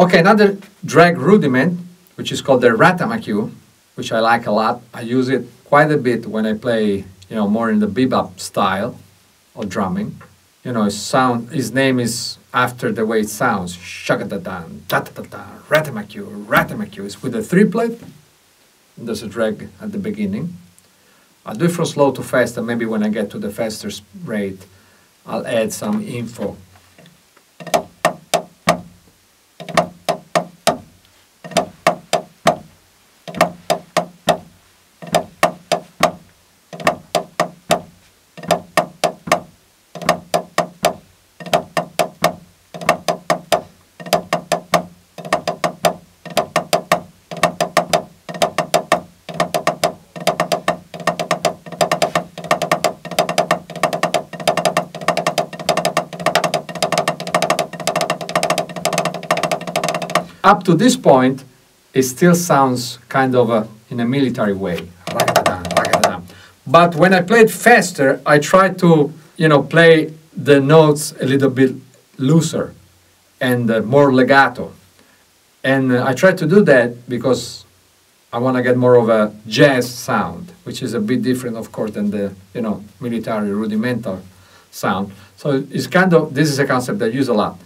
Okay, another drag rudiment, which is called the Ratamacue, which I like a lot. I use it quite a bit when I play, more in the bebop style of drumming. His name is after the way it sounds. Shagadadan, da-da-da-da, Ratamacue, Ratamacue. It's with a 3-plate. There's a drag at the beginning. I'll do it from slow to fast, and maybe when I get to the faster rate, I'll add some info. Up to this point, it still sounds kind of in a military way. But when I play it faster, I try to, play the notes a little bit looser and more legato. And I try to do that because I want to get more of a jazz sound, which is a bit different, of course, than the, military rudimental sound. So it's this is a concept I use a lot.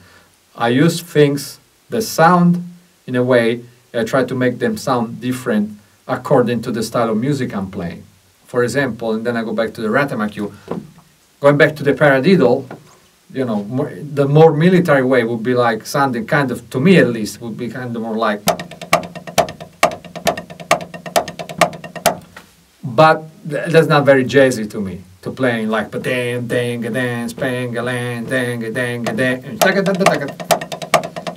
I use things that sound in a way, I try to make them sound different according to the style of music I'm playing. For example, and then I go back to the Ratamacue, going back to the paradiddle, the more military way would be like sounding kind of, to me at least, would be kind of more like. But that's not very jazzy to me, to playing like ba-dang, dang, a-dang, spang, a-lang, dang, a-dang, a-dang.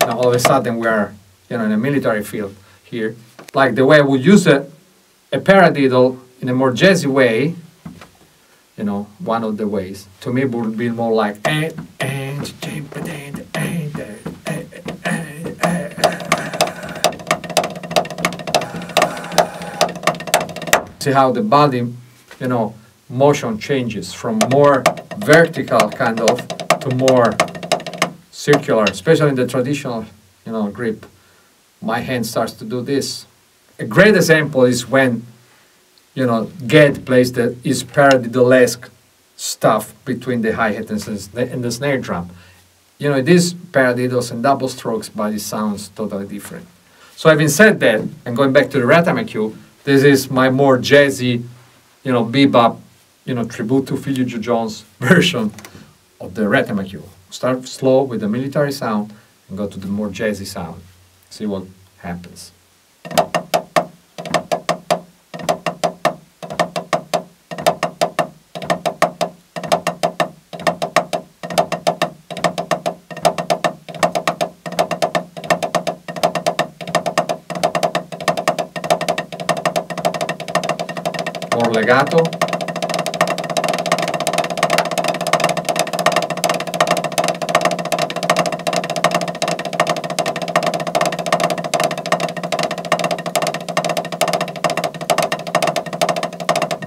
Now all of a sudden we are in a military field here. Like the way I would use a paradiddle in a more jazzy way, one of the ways. To me, it would be more like. See how the body, motion changes from more vertical kind of to more circular, especially in the traditional, grip. My hand starts to do this. A great example is when, Ged plays his paradiddle-esque stuff between the hi-hat and the snare drum. These paradiddles and double strokes, but it sounds totally different. So having said that, and going back to the Ratamacue, this is my more jazzy, bebop, tribute to Philly Joe Jones version of the Ratamacue. Start slow with the military sound and go to the more jazzy sound. See what happens. More legato.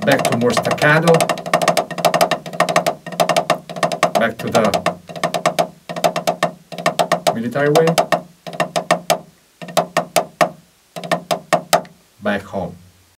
Back to more staccato, back to the military way, back home.